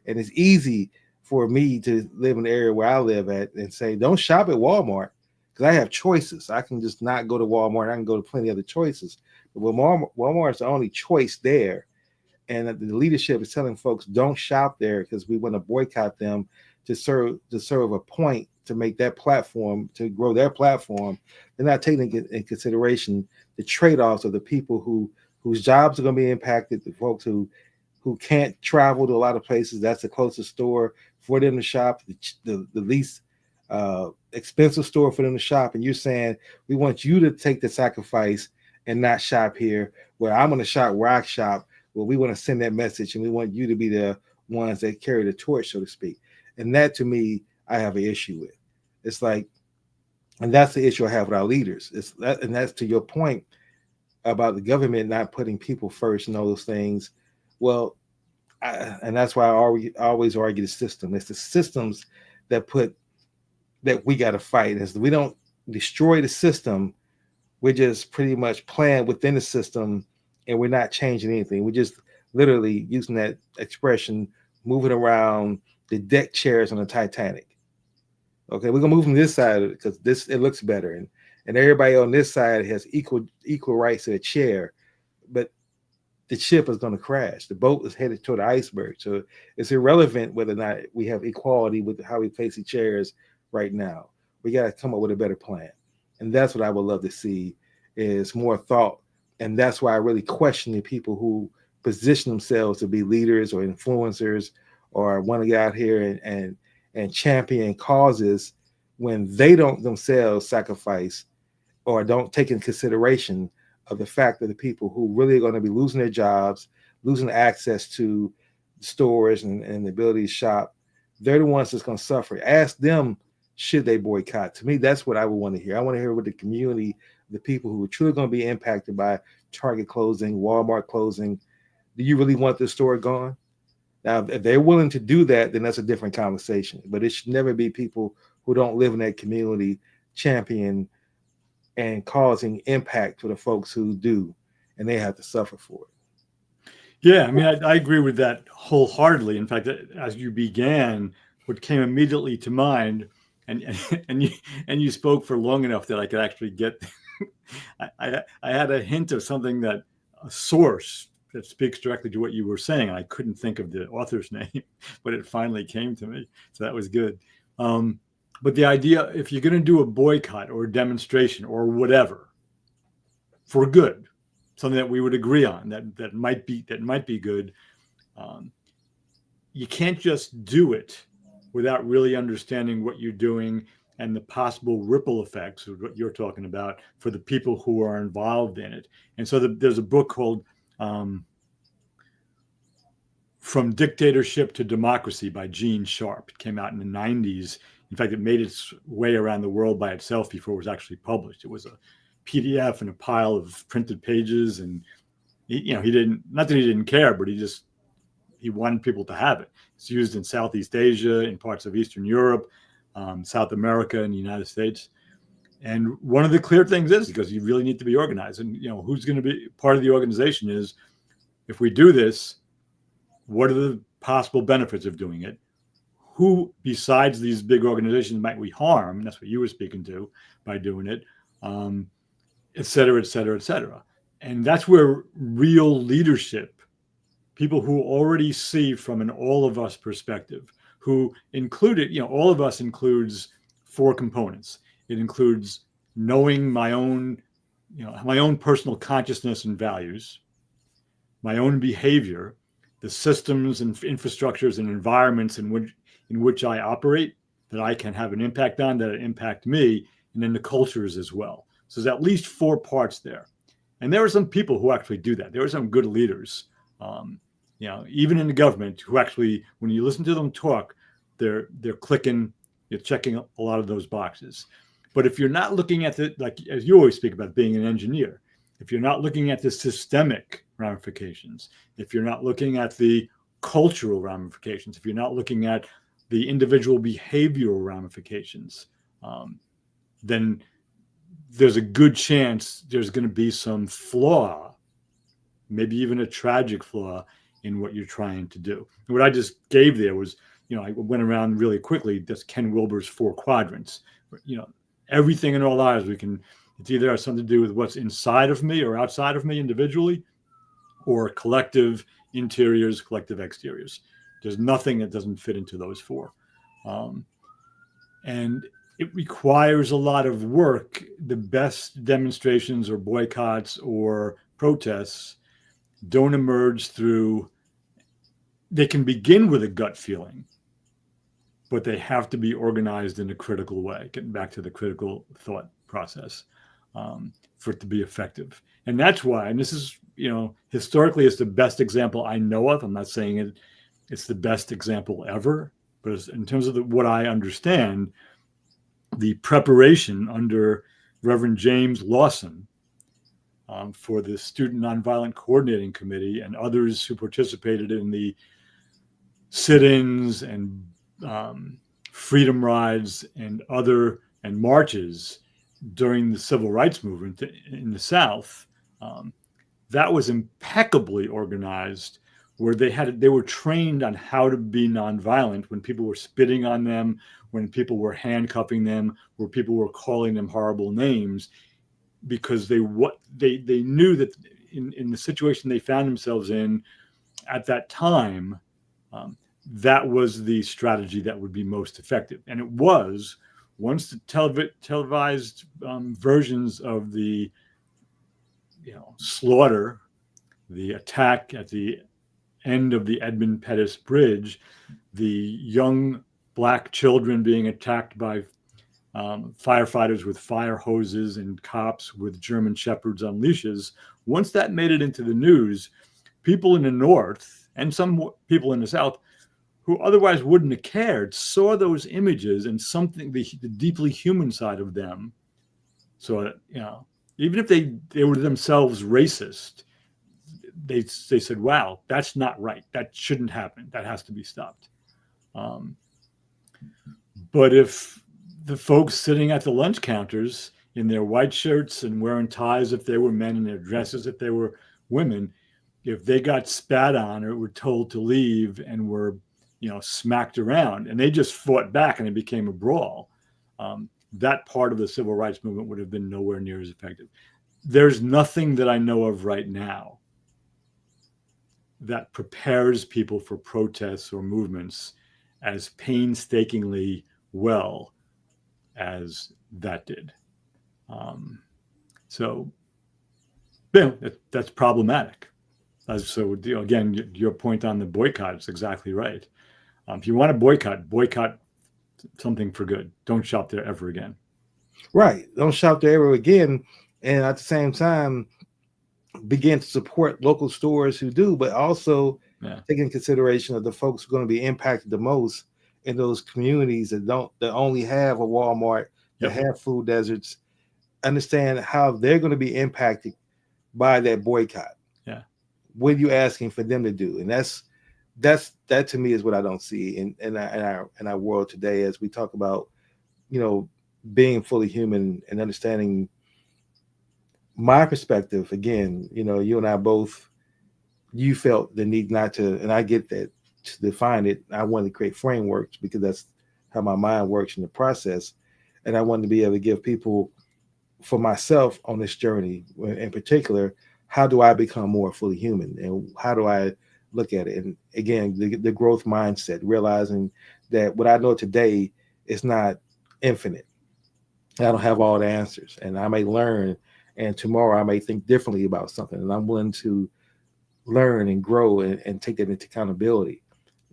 And it's easy for me to live in the area where I live at and say, don't shop at Walmart because I have choices. I can just not go to Walmart. I can go to plenty of other choices. But Walmart's the only choice there, and the leadership is telling folks don't shop there because we want to boycott them to serve a point to make that platform to grow their platform. They're not taking in consideration the trade-offs of the people whose jobs are going to be impacted, the folks who can't travel to a lot of places. That's the closest store for them to shop, the least expensive store for them to shop. And you're saying we want you to take the sacrifice and not shop here, where I'm going to shop where I shop. Well, we want to send that message, and we want you to be the ones that carry the torch, so to speak. And that, to me, I have an issue with. It's like, and that's the issue I have with our leaders. It's that, and that's to your point about the government not putting people first and all those things. Well, and that's why I always argue the system. It's the systems that put that we got to fight. As we don't destroy the system, we're just pretty much playing within the system, and we're not changing anything. We're just literally using that expression, moving around the deck chairs on the Titanic. Okay, we're gonna move from this side because this it looks better, and everybody on this side has equal rights to a chair, but the ship is going to crash. The boat is headed toward the iceberg. So it's irrelevant whether or not we have equality with how we place the chairs right now. We got to come up with a better plan. And that's what I would love to see is more thought. And that's why I really question the people who position themselves to be leaders or influencers or want to get out here and champion causes when they don't themselves sacrifice or don't take in consideration of the fact that the people who really are going to be losing their jobs, losing access to stores and the ability to shop, they're the ones that's going to suffer. Ask them, should they boycott? To me, that's what I would want to hear. I want to hear what the community, the people who are truly going to be impacted by Target closing, Walmart closing, do you really want this store gone? Now, if they're willing to do that, then that's a different conversation. But it should never be people who don't live in that community champion and causing impact for the folks who do, and they have to suffer for it. Yeah, I mean, I agree with that wholeheartedly. In fact, as you began, what came immediately to mind, and and you spoke for long enough that I could actually get. I had a hint of something that a source that speaks directly to what you were saying. I couldn't think of the author's name, but it finally came to me, so that was good. But the idea, if you're going to do a boycott or a demonstration or whatever for good, something that we would agree on that might be good, you can't just do it without really understanding what you're doing and the possible ripple effects of what you're talking about for the people who are involved in it. And so there's a book called From Dictatorship to Democracy by Gene Sharp. It came out in the 90s. In fact, it made its way around the world by itself before it was actually published. It was a PDF and a pile of printed pages, and he didn't, not that he didn't care, but he wanted people to have it. It's used in Southeast Asia, in parts of Eastern Europe, South America, and the United States. And one of the clear things is, because you really need to be organized, and who's going to be part of the organization is, if we do this, what are the possible benefits of doing it? Who besides these big organizations might we harm? And that's what you were speaking to by doing it, et cetera, et cetera, et cetera. And that's where real leadership, people who already see from an all of us perspective, who included, all of us includes 4 components. It includes knowing my own personal consciousness and values, my own behavior, the systems and infrastructures and environments in which I operate that I can have an impact on, that impact me, and then the cultures as well. So there's at least 4 parts there. And there are some people who actually do that. There are some good leaders, even in the government, who actually, when you listen to them talk, they're clicking, you're checking a lot of those boxes. But if you're not looking at the, like as you always speak about being an engineer, if you're not looking at the systemic ramifications, if you're not looking at the cultural ramifications, if you're not looking at the individual behavioral ramifications, then there's a good chance there's going to be some flaw, maybe even a tragic flaw in what you're trying to do. And what I just gave there was, I went around really quickly, that's Ken Wilber's 4 quadrants. Everything in our lives, it's either has something to do with what's inside of me or outside of me individually, or collective interiors, collective exteriors. There's nothing that doesn't fit into those four. Um, and it requires a lot of work. The best demonstrations or boycotts or protests don't emerge through, they can begin with a gut feeling, but they have to be organized in a critical way, getting back to the critical thought process, for it to be effective. And that's why, and this is, historically, it's the best example I know of. I'm not saying it's the best example ever, but in terms of what I understand, the preparation under Reverend James Lawson, for the Student Nonviolent Coordinating Committee and others who participated in the sit-ins and freedom rides and marches during the civil rights movement in the South, that was impeccably organized, where they were trained on how to be nonviolent when people were spitting on them, when people were handcuffing them, where people were calling them horrible names, because they knew that in the situation they found themselves in at that time, that was the strategy that would be most effective. And it was, once the televised versions of the slaughter, the attack at the end of the Edmund Pettus Bridge, the young black children being attacked by firefighters with fire hoses and cops with German shepherds on leashes. Once that made it into the news, people in the North and some people in the South who otherwise wouldn't have cared saw those images and something, the deeply human side of them. So, even if they were themselves racist, they said, wow, that's not right. That shouldn't happen. That has to be stopped. But if the folks sitting at the lunch counters in their white shirts and wearing ties if they were men, and their dresses if they were women, if they got spat on or were told to leave and were smacked around, and they just fought back and it became a brawl, that part of the civil rights movement would have been nowhere near as effective. There's nothing that I know of right now that prepares people for protests or movements as painstakingly well as that did. So that's problematic. So again, your point on the boycott is exactly right. If you want to boycott something for good. Don't shop there ever again. Right. Don't shop there ever again. And at the same time, begin to support local stores who do, but also take into consideration of the folks who are going to be impacted the most in those communities that only have a Walmart, that have food deserts. Understand how they're going to be impacted by that boycott. Yeah. What are you asking for them to do? And that to me is what I don't see in our world today, as we talk about, being fully human and understanding my perspective. Again, you and I both, you felt the need not to, and I get that, to define it. I wanted to create frameworks because that's how my mind works in the process. And I wanted to be able to give people, for myself on this journey in particular, how do I become more fully human and how do I look at it? And again, the growth mindset, realizing that what I know today is not infinite. I don't have all the answers, and I may learn, and tomorrow I may think differently about something, and I'm willing to learn and grow and take that into accountability.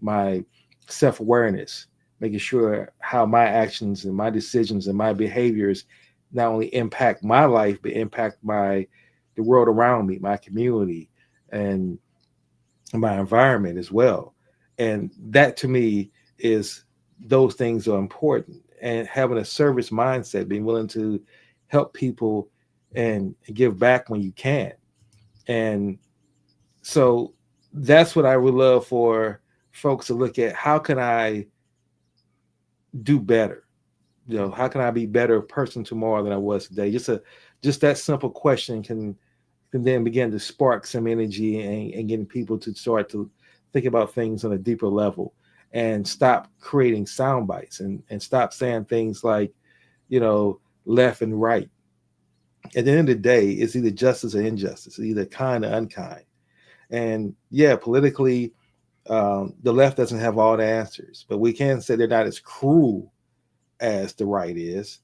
My self-awareness, making sure how my actions and my decisions and my behaviors not only impact my life, but impact the world around me, my community, and my environment as well. And that to me is, those things are important. And having a service mindset, being willing to help people and give back when you can. And so that's what I would love for folks to look at. How can I do better? How can I be a better person tomorrow than I was today? Just that simple question can then begin to spark some energy and getting people to start to think about things on a deeper level and stop creating sound bites and stop saying things like, left and right. At the end of the day, it's either justice or injustice, it's either kind or unkind. And yeah, politically, the left doesn't have all the answers, but we can say they're not as cruel as the right is.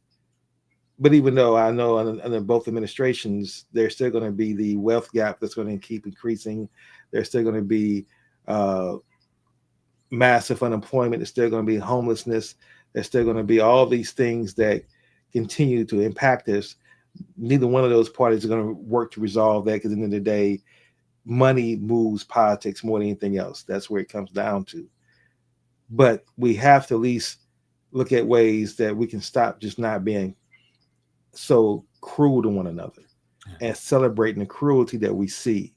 But even though I know under both administrations, there's still going to be the wealth gap that's going to keep increasing. There's still going to be uh, massive unemployment. There's still going to be homelessness. There's still going to be all these things that continue to impact us. Neither one of those parties are going to work to resolve that because at the end of the day, money moves politics more than anything else. That's where it comes down to. But we have to at least look at ways that we can stop just not being so cruel to one another and celebrating the cruelty that we see.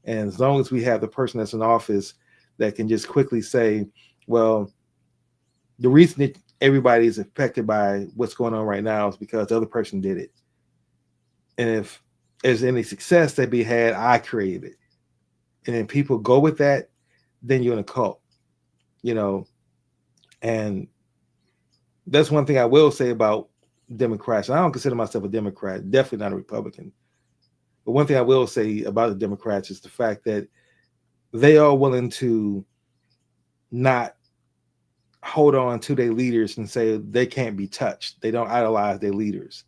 And as long as we have the person that's in office that can just quickly say, well, the reason that everybody is affected by what's going on right now is because the other person did it. And if there's any success that be had, I created it. And then people go with that, then you're in a cult, you know. And that's one thing I will say about Democrats. I don't consider myself a Democrat, definitely not a Republican. But one thing I will say about the Democrats is the fact that they are willing to not hold on to their leaders and say they can't be touched. They don't idolize their leaders.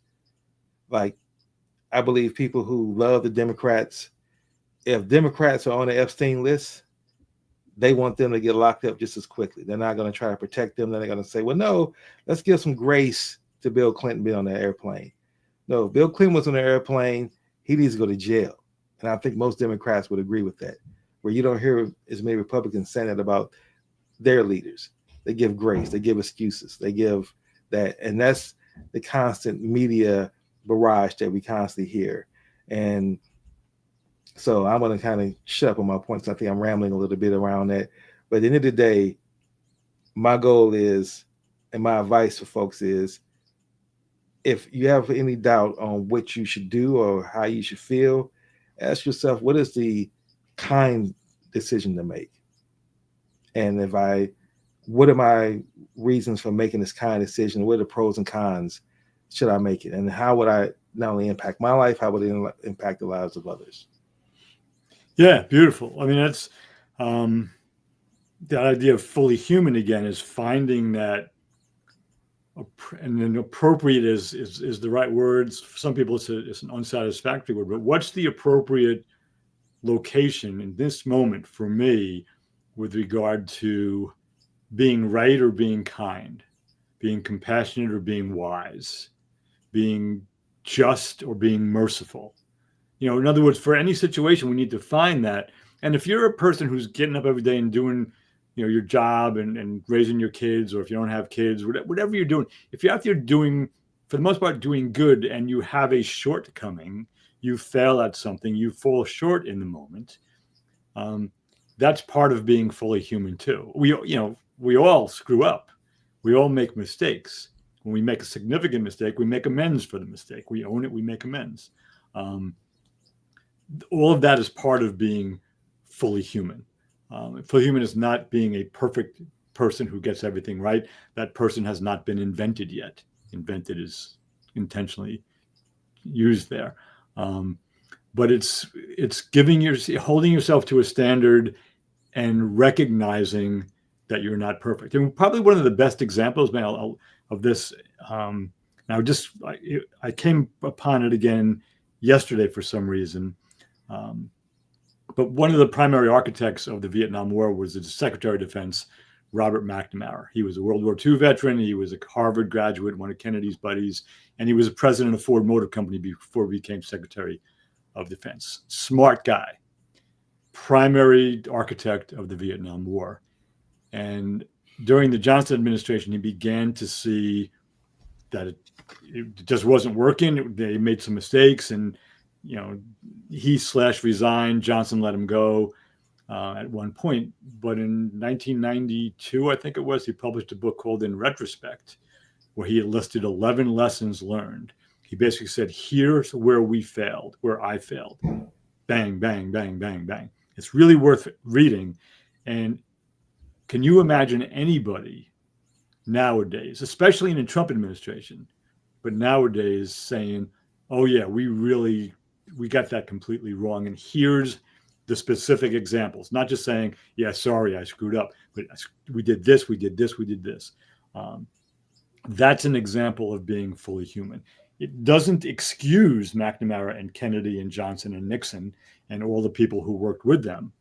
Like, I believe people who love the Democrats, if Democrats are on the Epstein list, they want them to get locked up just as quickly. They're not going to try to protect them. They're going to say, well, no, let's give some grace to Bill Clinton being on that airplane. No, if Bill Clinton was on the airplane, he needs to go to jail. And I think most Democrats would agree with that, where you don't hear as many Republicans saying that about their leaders. They give grace, they give excuses, they give that. And that's the constant media barrage that we constantly hear. And so I'm going to kind of shut up on my points. I think I'm rambling a little bit around that. But at the end of the day, my goal is, and my advice for folks is, if you have any doubt on what you should do or how you should feel, ask yourself, what is the kind decision to make? And what are my reasons for making this kind of decision? What are the pros and cons? Should I make it? And how would I not only impact my life, how would it impact the lives of others? Yeah, beautiful. I mean, that's that idea of fully human again is finding that, and then appropriate is the right words. For some people, it's an unsatisfactory word, but what's the appropriate location in this moment for me with regard to being right or being kind, being compassionate or being wise, being just or being merciful? In other words, for any situation, we need to find that. And if you're a person who's getting up every day and doing, your job and raising your kids, or if you don't have kids, whatever you're doing, if you're out there doing, for the most part, doing good, and you have a shortcoming, you fail at something, you fall short in the moment, that's part of being fully human too. We all screw up. We all make mistakes. When we make a significant mistake, we make amends for the mistake. We own it. We make amends. All of that is part of being fully human. Fully human is not being a perfect person who gets everything right. That person has not been invented yet. Invented is intentionally used there. But it's holding yourself to a standard and recognizing that you're not perfect. And probably one of the best examples, man, of this. Now, I came upon it again yesterday for some reason. But one of the primary architects of the Vietnam War was the Secretary of Defense, Robert McNamara. He was a World War II veteran. He was a Harvard graduate, one of Kennedy's buddies, and he was a president of Ford Motor Company before he became Secretary of Defense. Smart guy, primary architect of the Vietnam War. And during the Johnson administration, he began to see that it just wasn't working. They made some mistakes, and he resigned. Johnson let him go at one point. But in 1992, I think it was, he published a book called In Retrospect, where he listed 11 lessons learned. He basically said, here's where we failed, where I failed. Bang, bang, bang, bang, bang. It's really worth reading. And can you imagine anybody nowadays, especially in the Trump administration, but nowadays saying, oh yeah, we got that completely wrong, and here's the specific examples, not just saying, yeah, sorry, I screwed up, but we did this, we did this, we did this. Um, that's an example of being fully human. It doesn't excuse McNamara and Kennedy and Johnson and Nixon and all the people who worked with them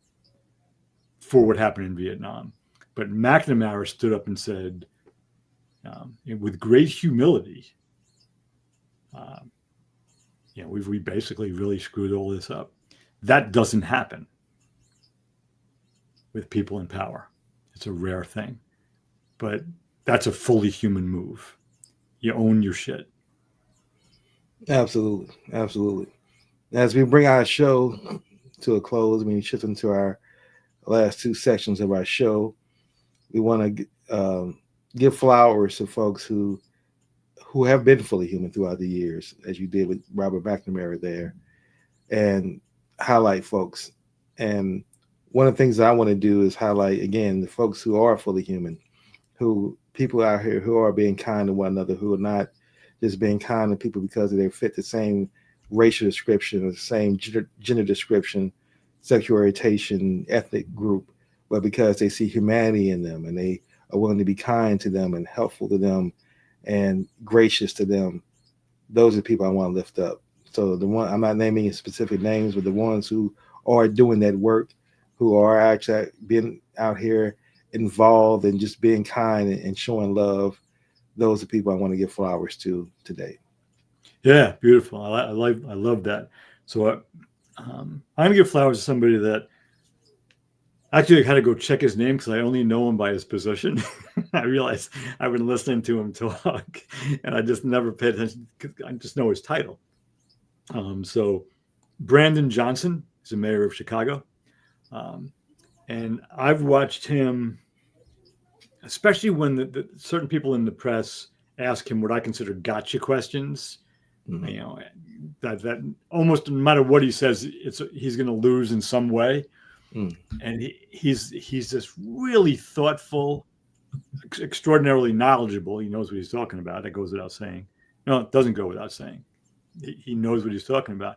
for what happened in Vietnam. But McNamara stood up and said, with great humility, we basically really screwed all this up. That doesn't happen with people in power. It's a rare thing. But that's a fully human move. You own your shit. Absolutely. Absolutely. As we bring our show to a close, we shift into our last two sections of our show. We want to give flowers to folks who have been fully human throughout the years, as you did with Robert McNamara there, and highlight folks. And one of the things that I want to do is highlight again the folks who are fully human, who people out here who are being kind to one another, who are not just being kind to people because they fit the same racial description or the same gender description, sexual orientation, ethnic group, but because they see humanity in them and they are willing to be kind to them and helpful to them and gracious to them. Those are the people I want to lift up. So the one, I'm not naming specific names, but the ones who are doing that work, who are actually being out here involved and just being kind and showing love, those are people I want to give flowers to today. Yeah, beautiful. I love that. So I'm going to give flowers to somebody that actually I had to go check his name because I only know him by his position. I realized I've been listening to him talk and I just never paid attention because I just know his title. So Brandon Johnson is the mayor of Chicago. And I've watched him, especially when the certain people in the press ask him what I consider gotcha questions. Mm-hmm. That almost no matter what he says, he's going to lose in some way. And he's just really thoughtful, extraordinarily knowledgeable. He knows what he's talking about. That goes without saying. No, it doesn't go without saying. He knows what he's talking about.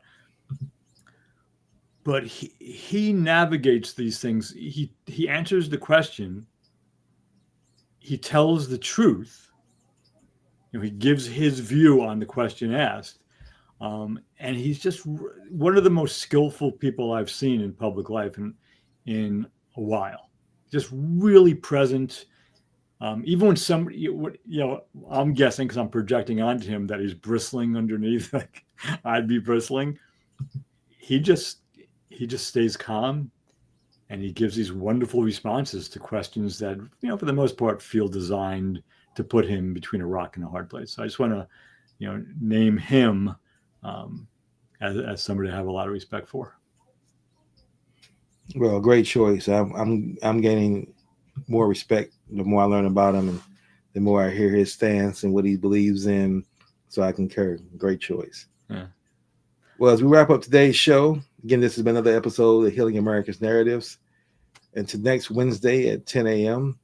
But he navigates these things. He answers the question. He tells the truth. He gives his view on the question asked. And he's just one of the most skillful people I've seen in public life in a while. Just really present. Even when somebody, I'm guessing because I'm projecting onto him that he's bristling underneath, like I'd be bristling. He just stays calm, and he gives these wonderful responses to questions that, for the most part, feel designed to put him between a rock and a hard place. So I just want to, name him as somebody I have a lot of respect for. Well, great choice. I'm gaining more respect the more I learn about him and the more I hear his stance and what he believes in. So I concur. Great choice. Yeah. Well, as we wrap up today's show, again, this has been another episode of Healing America's Narratives. Until next Wednesday at 10 a.m.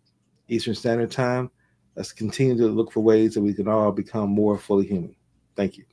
Eastern Standard Time, let's continue to look for ways that we can all become more fully human. Thank you.